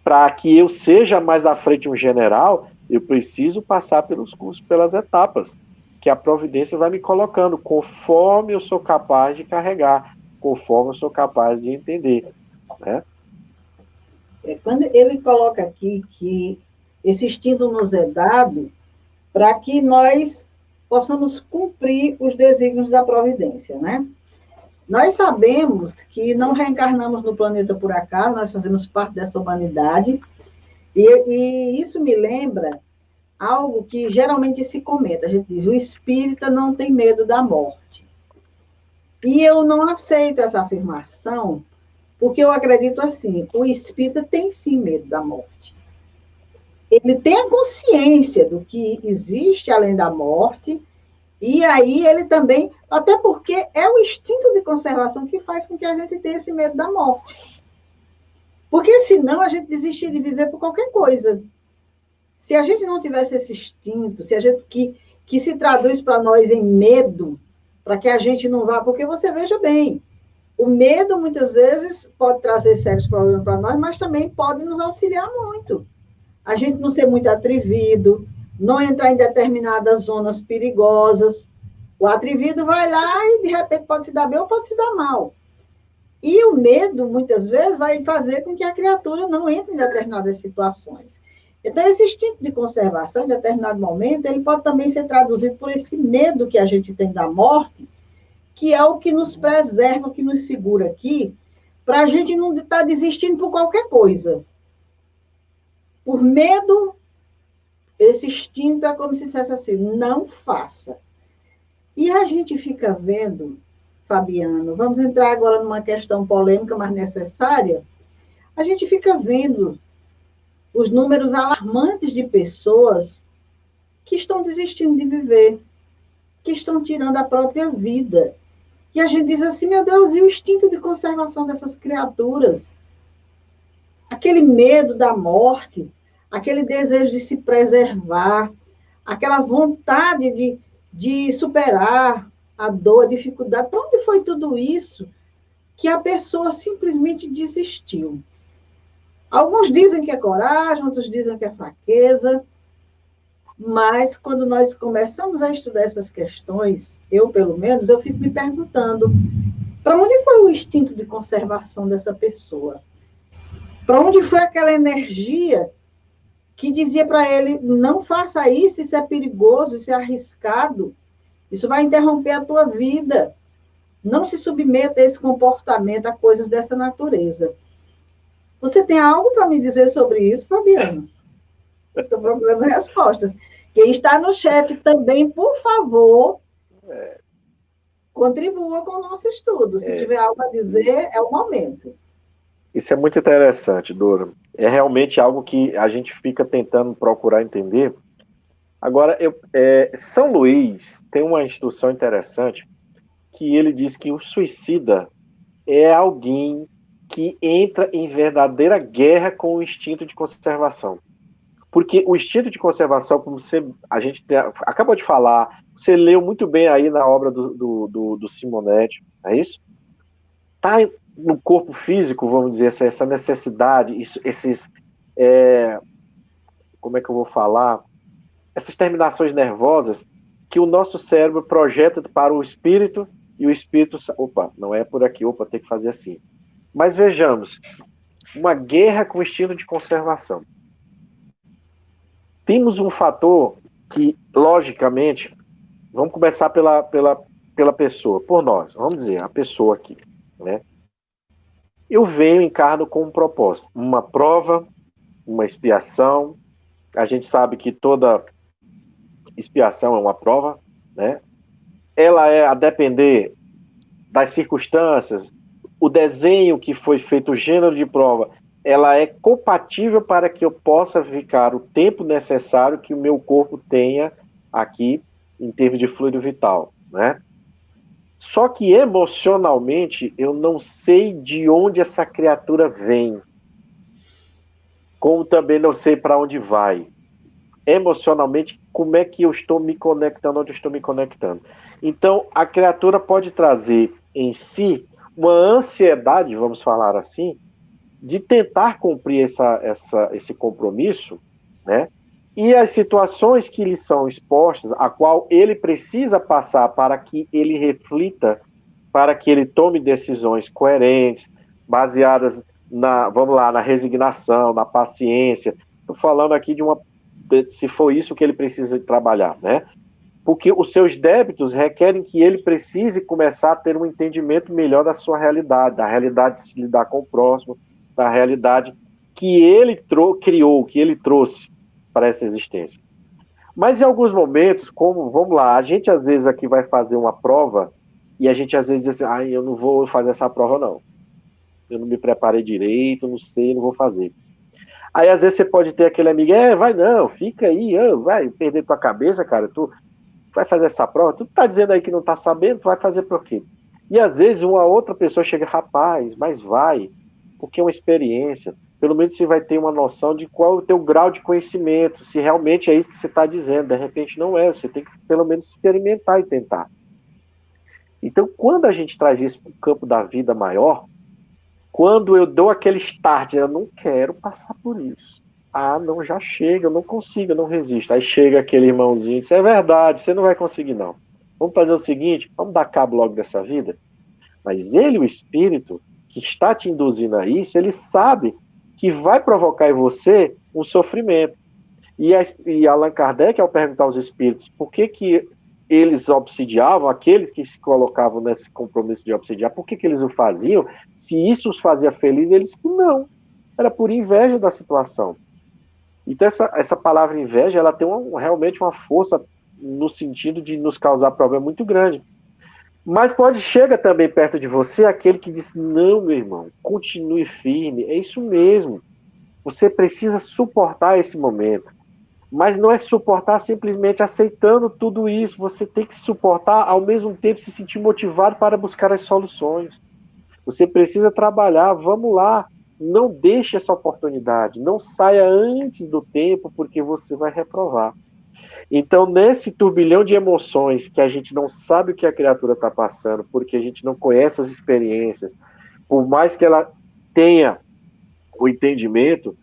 Para que eu seja mais à frente um general, eu preciso passar pelos cursos, pelas etapas, que a providência vai me colocando, conforme eu sou capaz de carregar, conforme eu sou capaz de entender. Né? Quando ele coloca aqui que esse instinto nos é dado para que nós possamos cumprir os desígnios da providência, né? Nós sabemos que não reencarnamos no planeta por acaso, nós fazemos parte dessa humanidade, e isso me lembra algo que geralmente se comenta, a gente diz, o espírita não tem medo da morte. E eu não aceito essa afirmação, porque eu acredito assim, o espírita tem sim medo da morte. Ele tem a consciência do que existe além da morte, e aí ele também, até porque é o instinto de conservação que faz com que a gente tenha esse medo da morte. Porque senão a gente desistir de viver por qualquer coisa. Se a gente não tivesse esse instinto, se a gente que se traduz para nós em medo, para que a gente não vá, porque você veja bem, O medo, muitas vezes, pode trazer sérios problemas para nós, mas também pode nos auxiliar muito. A gente não ser muito atrevido, não entrar em determinadas zonas perigosas. O atrevido vai lá e, de repente, pode se dar bem ou pode se dar mal. E o medo, muitas vezes, vai fazer com que a criatura não entre em determinadas situações. Então, esse instinto de conservação, em determinado momento, ele pode também ser traduzido por esse medo que a gente tem da morte, que é o que nos preserva, o que nos segura aqui, para a gente não estar desistindo por qualquer coisa. Por medo, esse instinto é como se dissesse assim, não faça. E a gente fica vendo, Fabiano, vamos entrar agora numa questão polêmica, mas necessária, a gente fica vendo os números alarmantes de pessoas que estão desistindo de viver, que estão tirando a própria vida. E a gente diz assim, meu Deus, e o instinto de conservação dessas criaturas? Aquele medo da morte, aquele desejo de se preservar, aquela vontade de superar a dor, a dificuldade. Para onde foi tudo isso que a pessoa simplesmente desistiu? Alguns dizem que é coragem, outros dizem que é fraqueza, mas quando nós começamos a estudar essas questões, eu, pelo menos, eu fico me perguntando, para onde foi o instinto de conservação dessa pessoa? Para onde foi aquela energia que dizia para ele, não faça isso, isso é perigoso, isso é arriscado, isso vai interromper a tua vida. Não se submeta a esse comportamento, a coisas dessa natureza. Você tem algo para me dizer sobre isso, Fabiano? Estou procurando respostas. Quem está no chat também, por favor, contribua com o nosso estudo. Se tiver algo a dizer, é o momento. Isso é muito interessante, Dora. É realmente algo que a gente fica tentando procurar entender. Agora, São Luís tem uma instrução interessante que ele diz que o suicida é alguém que entra em verdadeira guerra com o instinto de conservação. Porque o instinto de conservação, como a gente acabou de falar, você leu muito bem aí na obra do Simonetti, é isso? Está no corpo físico, vamos dizer, essa necessidade, como é que eu vou falar? Essas terminações nervosas que o nosso cérebro projeta para o espírito e o espírito, opa, não é por aqui, opa, tem que fazer assim. Mas vejamos, uma guerra com o instinto de conservação. Temos um fator que, logicamente, vamos começar pela pessoa, por nós, vamos dizer, a pessoa aqui, né? Eu venho, encarno com um propósito, uma prova, uma expiação. A gente sabe que toda expiação é uma prova, né? Ela é a depender das circunstâncias, o desenho que foi feito, o gênero de prova, ela é compatível para que eu possa ficar o tempo necessário que o meu corpo tenha aqui em termos de fluido vital, né? Só que emocionalmente eu não sei de onde essa criatura vem, como também não sei para onde vai. Emocionalmente, como é que eu estou me conectando, onde eu estou me conectando. Então, a criatura pode trazer em si uma ansiedade, vamos falar assim, de tentar cumprir esse compromisso, né? E as situações que lhe são expostas, a qual ele precisa passar para que ele reflita, para que ele tome decisões coerentes, baseadas na resignação, na paciência. Estou falando aqui se for isso que ele precisa trabalhar, né? Porque os seus débitos requerem que ele precise começar a ter um entendimento melhor da sua realidade, da realidade de se lidar com o próximo, da realidade que ele criou, que ele trouxe para essa existência. Mas em alguns momentos, como, vamos lá, a gente às vezes aqui vai fazer uma prova e a gente às vezes diz assim, eu não vou fazer essa prova não. Eu não me preparei direito, não sei, não vou fazer. Aí às vezes você pode ter aquele amigo, vai não, fica aí, vai perder tua cabeça, cara, tu vai fazer essa prova, tu tá dizendo aí que não tá sabendo, tu vai fazer por quê? E às vezes uma outra pessoa chega, rapaz, mas vai, porque é uma experiência, pelo menos você vai ter uma noção de qual é o teu grau de conhecimento, se realmente é isso que você está dizendo, de repente não é, você tem que pelo menos experimentar e tentar. Então, quando a gente traz isso para o campo da vida maior, quando eu dou aquele start, eu não quero passar por isso. Ah, não, já chega, eu não consigo, eu não resisto. Aí chega aquele irmãozinho e diz, é verdade, você não vai conseguir não. Vamos fazer o seguinte, vamos dar cabo logo dessa vida? Mas ele, o espírito, que está te induzindo a isso, ele sabe que vai provocar em você um sofrimento. E Allan Kardec, ao perguntar aos espíritos por que eles obsidiavam, aqueles que se colocavam nesse compromisso de obsidiar, por que eles o faziam? Se isso os fazia felizes, eles que não. Era por inveja da situação. Então, essa palavra inveja, ela tem realmente uma força no sentido de nos causar problema muito grande. Mas chega também perto de você aquele que diz, não, meu irmão, continue firme, é isso mesmo. Você precisa suportar esse momento. Mas não é suportar simplesmente aceitando tudo isso. Você tem que suportar, ao mesmo tempo, se sentir motivado para buscar as soluções. Você precisa trabalhar, vamos lá. Não deixe essa oportunidade. Não saia antes do tempo, porque você vai reprovar. Então, nesse turbilhão de emoções, que a gente não sabe o que a criatura está passando, porque a gente não conhece as experiências, por mais que ela tenha o entendimento,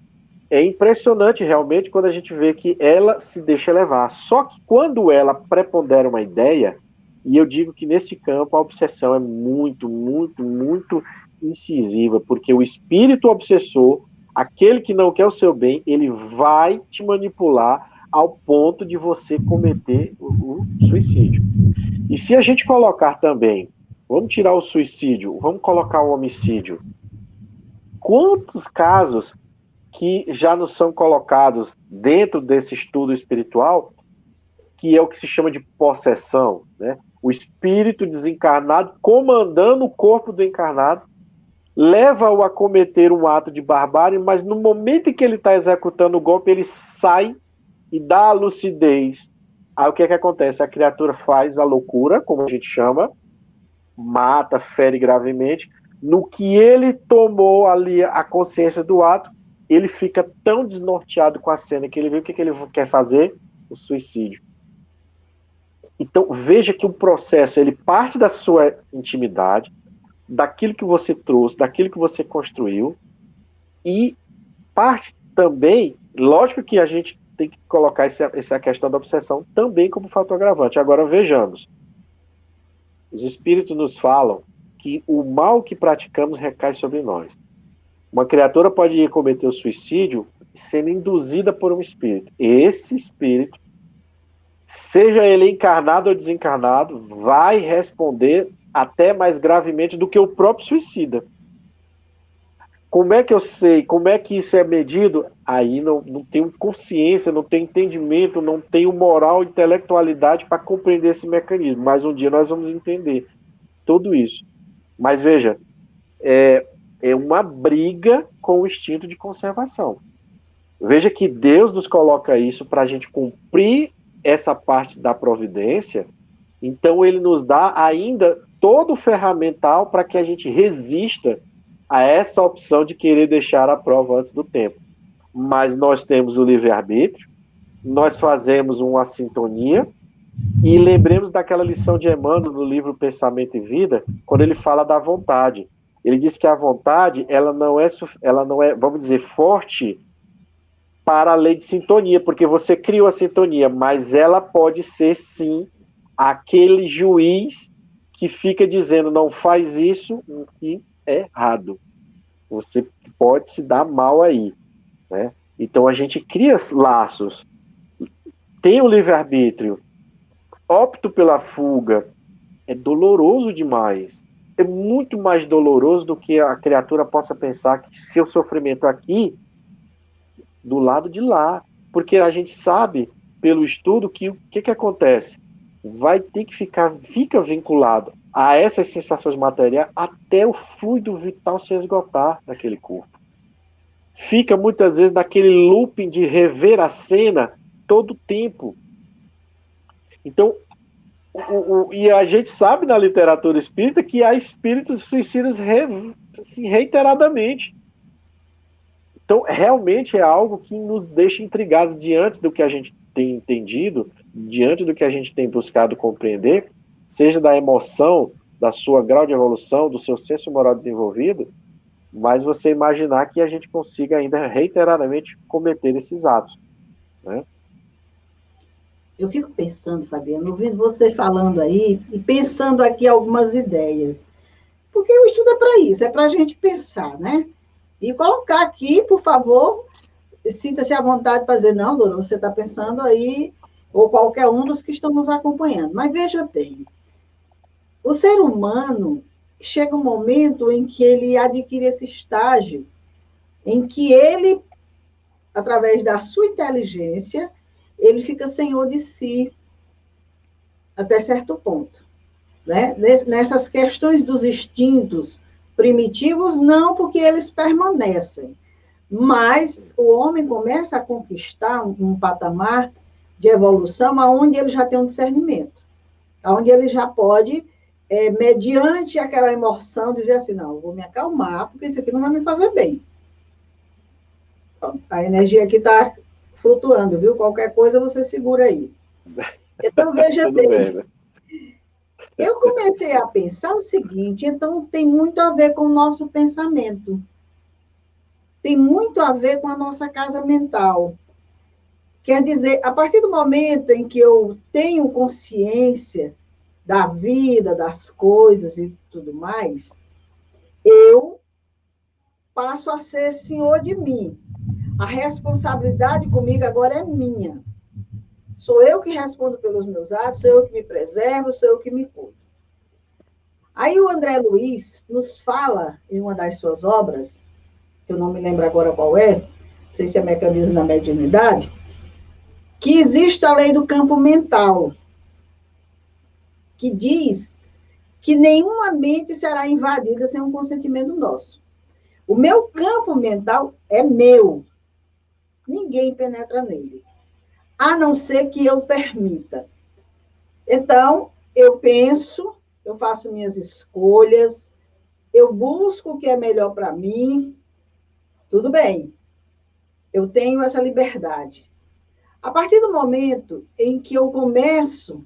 é impressionante realmente quando a gente vê que ela se deixa levar. Só que quando ela prepondera uma ideia, e eu digo que nesse campo a obsessão é muito, muito, muito incisiva, porque o espírito obsessor, aquele que não quer o seu bem, ele vai te manipular ao ponto de você cometer o suicídio. E se a gente colocar também, vamos tirar o suicídio, vamos colocar o homicídio, quantos casos que já nos são colocados dentro desse estudo espiritual, que é o que se chama de possessão, né? O espírito desencarnado comandando o corpo do encarnado, leva-o a cometer um ato de barbárie, mas no momento em que ele está executando o golpe, ele sai e dá a lucidez. Aí o que acontece? A criatura faz a loucura, como a gente chama, mata, fere gravemente. No que ele tomou ali a consciência do ato, ele fica tão desnorteado com a cena que ele vê o que ele quer fazer? O suicídio. Então, veja que o processo, ele parte da sua intimidade, daquilo que você trouxe, daquilo que você construiu, e parte também, lógico que a gente tem que colocar essa questão da obsessão também como fator agravante. Agora, vejamos. Os espíritos nos falam que o mal que praticamos recai sobre nós. Uma criatura pode ir cometer o suicídio sendo induzida por um espírito. Esse espírito, seja ele encarnado ou desencarnado, vai responder até mais gravemente do que o próprio suicida. Como é que eu sei? Como é que isso é medido? Aí não tenho consciência, não tenho entendimento, não tenho moral, intelectualidade para compreender esse mecanismo. Mas um dia nós vamos entender tudo isso. Mas veja, é uma briga com o instinto de conservação. Veja que Deus nos coloca isso para a gente cumprir essa parte da providência, então ele nos dá ainda todo o ferramental para que a gente resista a essa opção de querer deixar a prova antes do tempo. Mas nós temos o livre-arbítrio, nós fazemos uma sintonia, e lembremos daquela lição de Emmanuel no livro Pensamento e Vida, quando ele fala da vontade. Ele diz que a vontade, ela não é, vamos dizer, forte para a lei de sintonia, porque você criou a sintonia, mas ela pode ser, sim, aquele juiz que fica dizendo, não faz isso, e é errado. Você pode se dar mal aí, né? Então a gente cria laços, tem o livre-arbítrio, opto pela fuga, é doloroso demais. É muito mais doloroso do que a criatura possa pensar que seu sofrimento aqui, do lado de lá. Porque a gente sabe, pelo estudo, que o que acontece? Vai ter que fica vinculado a essas sensações materiais até o fluido vital se esgotar daquele corpo. Fica muitas vezes naquele looping de rever a cena todo o tempo. Então, e a gente sabe na literatura espírita que há espíritos suicidas reiteradamente. Então, realmente é algo que nos deixa intrigados diante do que a gente tem entendido, diante do que a gente tem buscado compreender, seja da emoção da sua grau de evolução, do seu senso moral desenvolvido, mais você imaginar que a gente consiga ainda reiteradamente cometer esses atos, né? Eu fico pensando, Fabiano, ouvindo você falando aí e pensando aqui algumas ideias. Porque o estudo é para isso, é para a gente pensar, né? E colocar aqui, por favor, sinta-se à vontade para dizer, não, Dora, você está pensando aí, ou qualquer um dos que estão nos acompanhando. Mas veja bem, o ser humano chega um momento em que ele adquire esse estágio, em que ele, através da sua inteligência, ele fica senhor de si, até certo ponto. Né? Nessas questões dos instintos primitivos, não, porque eles permanecem. Mas o homem começa a conquistar um patamar de evolução onde ele já tem um discernimento, onde ele já pode, mediante aquela emoção, dizer assim, não, vou me acalmar, porque isso aqui não vai me fazer bem. A energia aqui está flutuando, viu? Qualquer coisa você segura aí. Então, veja bem, né? Eu comecei a pensar o seguinte, então tem muito a ver com o nosso pensamento. Tem muito a ver com a nossa casa mental. Quer dizer, a partir do momento em que eu tenho consciência da vida, das coisas e tudo mais, eu passo a ser senhor de mim. A responsabilidade comigo agora é minha. Sou eu que respondo pelos meus atos, sou eu que me preservo, sou eu que me cuido. Aí o André Luiz nos fala, em uma das suas obras, que eu não me lembro agora qual é, não sei se é Mecanismo da Mediunidade, que existe a lei do campo mental, que diz que nenhuma mente será invadida sem um consentimento nosso. O meu campo mental é meu. Ninguém penetra nele, a não ser que eu permita. Então, eu penso, eu faço minhas escolhas, eu busco o que é melhor para mim, tudo bem, eu tenho essa liberdade. A partir do momento em que eu começo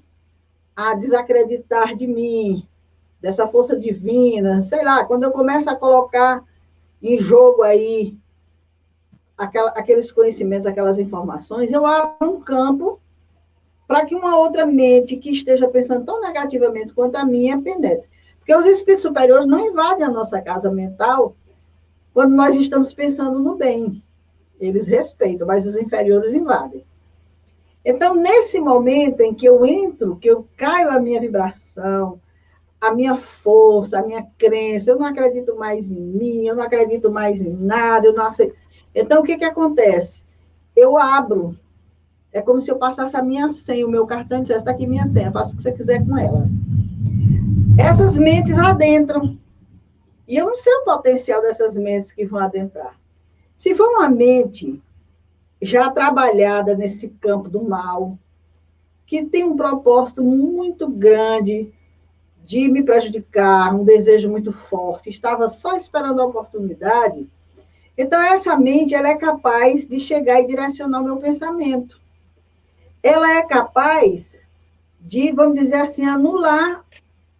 a desacreditar de mim, dessa força divina, sei lá, quando eu começo a colocar em jogo aí aqueles conhecimentos, aquelas informações, eu abro um campo para que uma outra mente que esteja pensando tão negativamente quanto a minha penetre. Porque os espíritos superiores não invadem a nossa casa mental quando nós estamos pensando no bem. Eles respeitam, mas os inferiores invadem. Então, nesse momento em que eu entro, que eu caio a minha vibração, a minha força, a minha crença, eu não acredito mais em mim, eu não acredito mais em nada, eu não aceito. Então, o que acontece? Eu abro. É como se eu passasse a minha senha, o meu cartão e dissesse, está aqui minha senha, faça o que você quiser com ela. Essas mentes adentram. E eu não sei o potencial dessas mentes que vão adentrar. Se for uma mente já trabalhada nesse campo do mal, que tem um propósito muito grande de me prejudicar, um desejo muito forte, estava só esperando a oportunidade, então essa mente ela é capaz de chegar e direcionar o meu pensamento. Ela é capaz de, vamos dizer assim, anular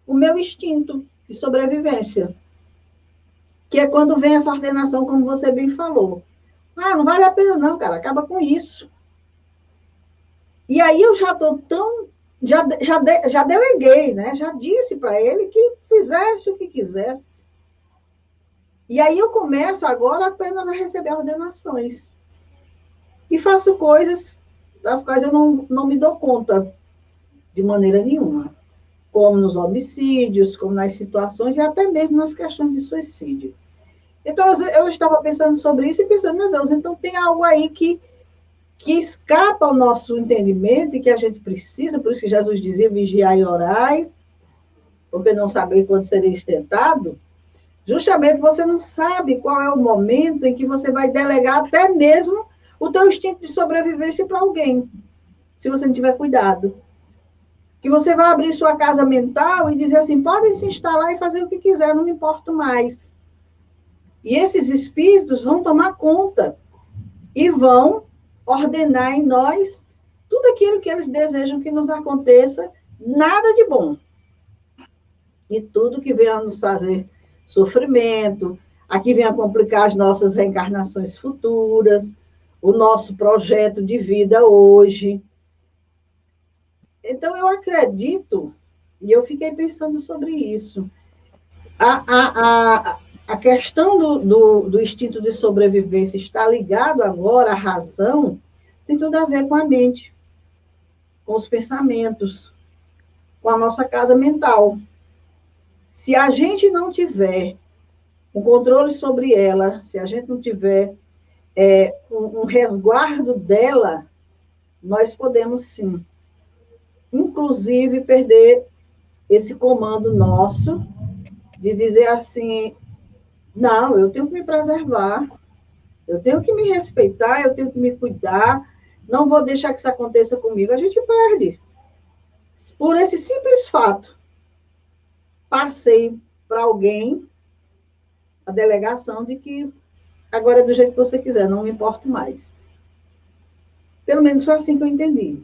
o meu instinto de sobrevivência, que é quando vem essa ordenação, como você bem falou. Ah, não vale a pena não, cara, acaba com isso. E aí eu já estou tão... Já deleguei, né? Já disse para ele que fizesse o que quisesse. E aí eu começo agora apenas a receber ordenações. E faço coisas das quais eu não me dou conta de maneira nenhuma. Como nos homicídios, como nas situações e até mesmo nas questões de suicídio. Então, eu estava pensando sobre isso e pensando, meu Deus, então tem algo aí que escapa ao nosso entendimento e que a gente precisa, por isso que Jesus dizia, vigiai e orai, porque não saber quando sereis tentado. Justamente você não sabe qual é o momento em que você vai delegar até mesmo o teu instinto de sobrevivência para alguém, se você não tiver cuidado. Que você vai abrir sua casa mental e dizer assim, podem se instalar e fazer o que quiser, não me importo mais. E esses espíritos vão tomar conta e vão ordenar em nós tudo aquilo que eles desejam que nos aconteça, nada de bom. e tudo que venha nos fazer sofrimento, aqui venha complicar as nossas reencarnações futuras, o nosso projeto de vida hoje. Então, eu acredito, e eu fiquei pensando sobre isso, a questão do instinto de sobrevivência está ligado agora à razão, tem tudo a ver com a mente, com os pensamentos, com a nossa casa mental. Se a gente não tiver um controle sobre ela, se a gente não tiver um resguardo dela, nós podemos sim, inclusive, perder esse comando nosso de dizer assim, não, eu tenho que me preservar, eu tenho que me respeitar, eu tenho que me cuidar, não vou deixar que isso aconteça comigo. A gente perde. Por esse simples fato, passei para alguém a delegação de que agora é do jeito que você quiser, não me importo mais. Pelo menos foi assim que eu entendi.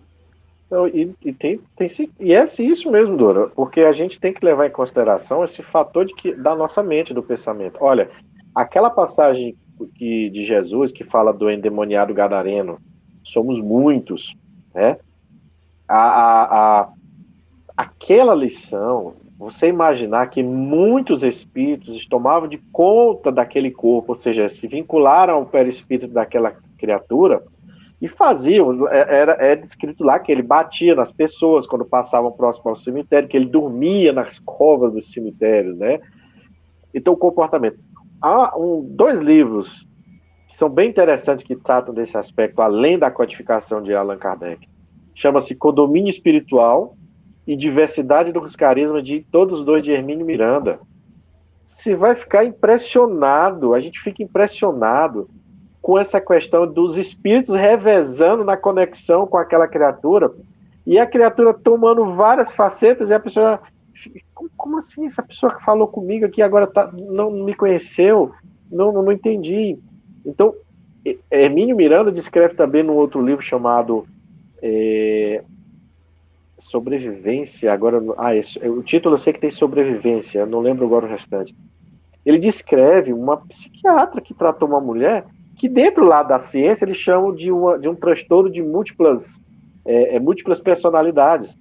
Então, e é isso mesmo, Dora, porque a gente tem que levar em consideração esse fator da nossa mente, do pensamento. Olha, aquela passagem de Jesus que fala do endemoniado gadareno, somos muitos, né? Aquela lição, você imaginar que muitos espíritos tomavam de conta daquele corpo, ou seja, se vincularam ao perispírito daquela criatura, e faziam, é descrito lá que ele batia nas pessoas quando passavam próximo ao cemitério, que ele dormia nas covas dos cemitérios, né? Então, o comportamento. Há dois livros que são bem interessantes que tratam desse aspecto, além da codificação de Allan Kardec. Chama-se Condomínio Espiritual e Diversidade dos Carismas, de todos os dois, de Hermínio Miranda. Você vai ficar impressionado, a gente fica impressionado com essa questão dos espíritos revezando na conexão com aquela criatura, e a criatura tomando várias facetas, e a pessoa, como assim, essa pessoa que falou comigo aqui agora não me conheceu, não entendi. Então, Hermínio Miranda descreve também num outro livro chamado Sobrevivência, agora, o título eu sei que tem Sobrevivência, eu não lembro agora o restante. Ele descreve uma psiquiatra que tratou uma mulher que dentro lá da ciência eles chamam de um transtorno de múltiplas personalidades.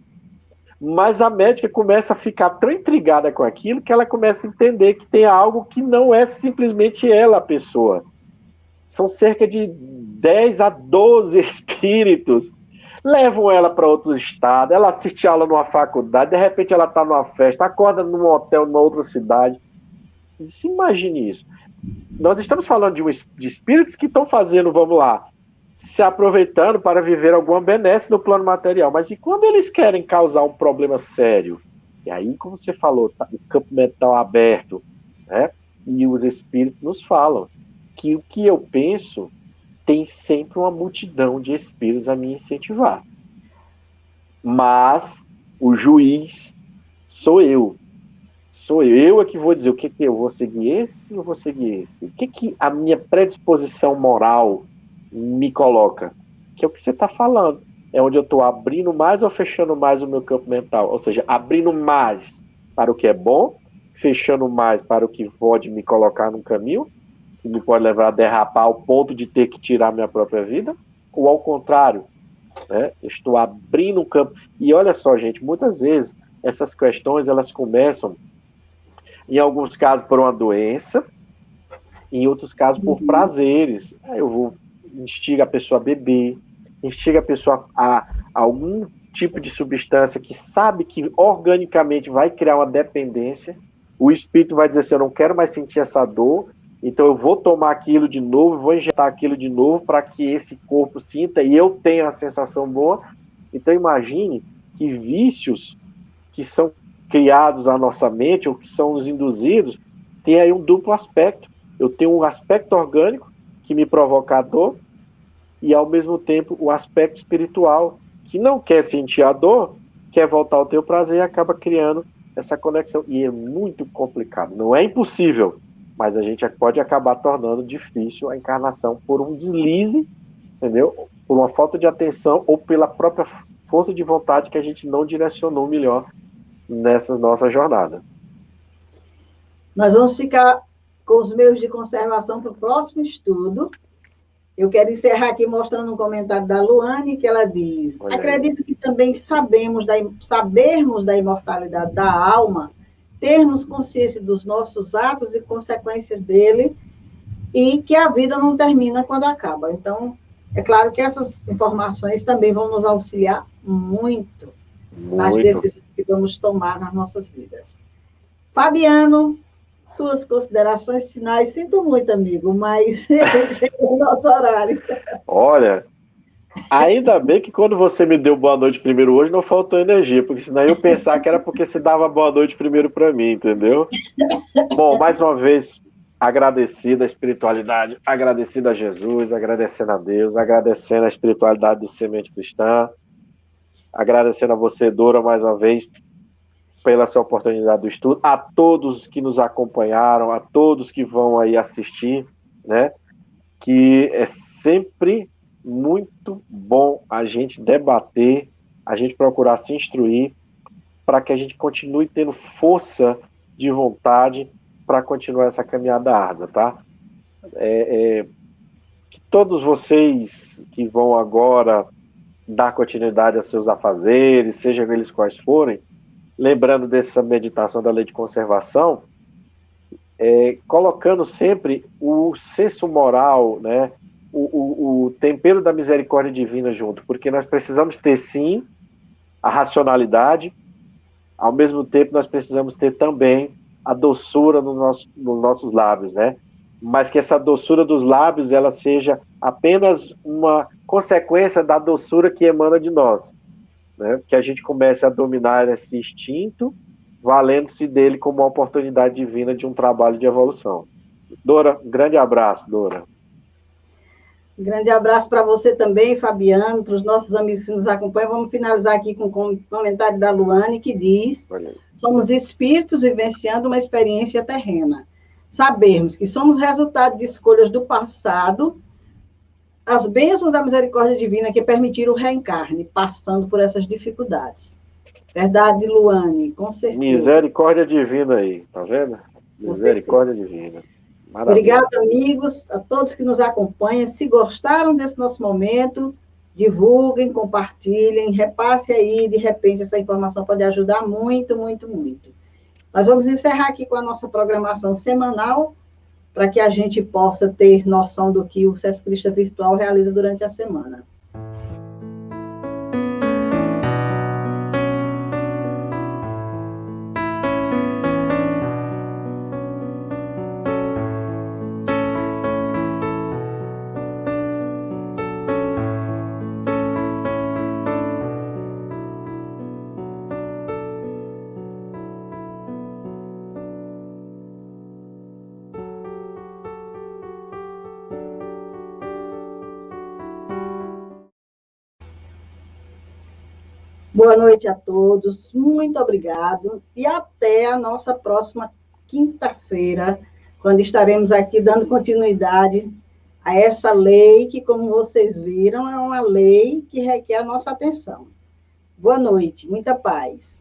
Mas a médica começa a ficar tão intrigada com aquilo que ela começa a entender que tem algo que não é simplesmente ela, a pessoa. São cerca de 10 a 12 espíritos. Levam ela para outro estado, ela assiste aula numa faculdade, de repente ela está numa festa, acorda num hotel numa outra cidade. Se imagine isso. Nós estamos falando de espíritos que estão fazendo, vamos lá, se aproveitando para viver alguma benesse no plano material. Mas e quando eles querem causar um problema sério? E aí, como você falou, tá, o campo mental aberto, né? E os espíritos nos falam que o que eu penso tem sempre uma multidão de espíritos a me incentivar. Mas o juiz sou eu. Sou eu que vou dizer o que eu vou seguir esse ou vou seguir esse. O que a minha predisposição moral me coloca? Que é o que você está falando. É onde eu estou abrindo mais ou fechando mais o meu campo mental. Ou seja, abrindo mais para o que é bom, fechando mais para o que pode me colocar num caminho, que me pode levar a derrapar ao ponto de ter que tirar minha própria vida, ou ao contrário, né? Estou abrindo um campo. E olha só, gente, muitas vezes essas questões elas começam, em alguns casos, por uma doença, em outros casos, por prazeres. Eu vou instiga a pessoa a beber, instiga a pessoa a algum tipo de substância que sabe que organicamente vai criar uma dependência. O espírito vai dizer assim, eu não quero mais sentir essa dor, então eu vou tomar aquilo de novo, vou injetar aquilo de novo para que esse corpo sinta e eu tenha uma sensação boa. Então imagine que vícios que são criados à nossa mente ou que são os induzidos, tem aí um duplo aspecto. Eu tenho um aspecto orgânico que me provoca a dor e, ao mesmo tempo, o aspecto espiritual que não quer sentir a dor, quer voltar ao teu prazer e acaba criando essa conexão. E é muito complicado. Não é impossível, mas a gente pode acabar tornando difícil a encarnação por um deslize, entendeu? Por uma falta de atenção ou pela própria força de vontade que a gente não direcionou melhor nessas nossas jornadas. Nós vamos ficar com os meios de conservação para o próximo estudo. Eu quero encerrar aqui mostrando um comentário da Luane, que ela diz: acredito que também sabermos da imortalidade da alma, termos consciência dos nossos atos e consequências dele, e que a vida não termina quando acaba. Então, é claro que essas informações também vão nos auxiliar muito nas decisões que vamos tomar nas nossas vidas. Fabiano, suas considerações finais. Sinto muito, amigo, mas chegou o nosso horário. Olha, ainda bem que quando você me deu boa noite primeiro hoje, não faltou energia, porque senão eu pensar que era porque você dava boa noite primeiro para mim, entendeu? Bom, mais uma vez, agradecido à espiritualidade, agradecido a Jesus, agradecendo a Deus, agradecendo a espiritualidade do Semente Cristã, agradecendo a você, Dora, mais uma vez, pela sua oportunidade do estudo, a todos que nos acompanharam, a todos que vão aí assistir, né? Que é sempre muito bom a gente debater, a gente procurar se instruir, para que a gente continue tendo força de vontade para continuar essa caminhada árdua, tá? Que todos vocês que vão agora dar continuidade aos seus afazeres, sejam eles quais forem, lembrando dessa meditação da lei de conservação, colocando sempre o senso moral, né, o tempero da misericórdia divina junto, porque nós precisamos ter, sim, a racionalidade, ao mesmo tempo nós precisamos ter também a doçura nos nossos lábios, né? Mas que essa doçura dos lábios, ela seja apenas uma consequência da doçura que emana de nós, né? Que a gente comece a dominar esse instinto, valendo-se dele como uma oportunidade divina de um trabalho de evolução. Dora, um grande abraço, Dora. Um grande abraço para você também, Fabiano, para os nossos amigos que nos acompanham. Vamos finalizar aqui com um comentário da Luane, que diz: somos espíritos vivenciando uma experiência terrena. Sabermos que somos resultado de escolhas do passado, as bênçãos da misericórdia divina que permitiram o reencarne, passando por essas dificuldades. Verdade, Luane, com certeza. Misericórdia divina aí, tá vendo? Misericórdia divina. Maravilha. Obrigada, amigos, a todos que nos acompanham. Se gostaram desse nosso momento, divulguem, compartilhem, repasse aí, de repente essa informação pode ajudar muito, muito, muito. Nós vamos encerrar aqui com a nossa programação semanal, para que a gente possa ter noção do que o SESC Cristã Virtual realiza durante a semana. Boa noite a todos, muito obrigado e até a nossa próxima quinta-feira, quando estaremos aqui dando continuidade a essa lei que, como vocês viram, é uma lei que requer a nossa atenção. Boa noite, muita paz.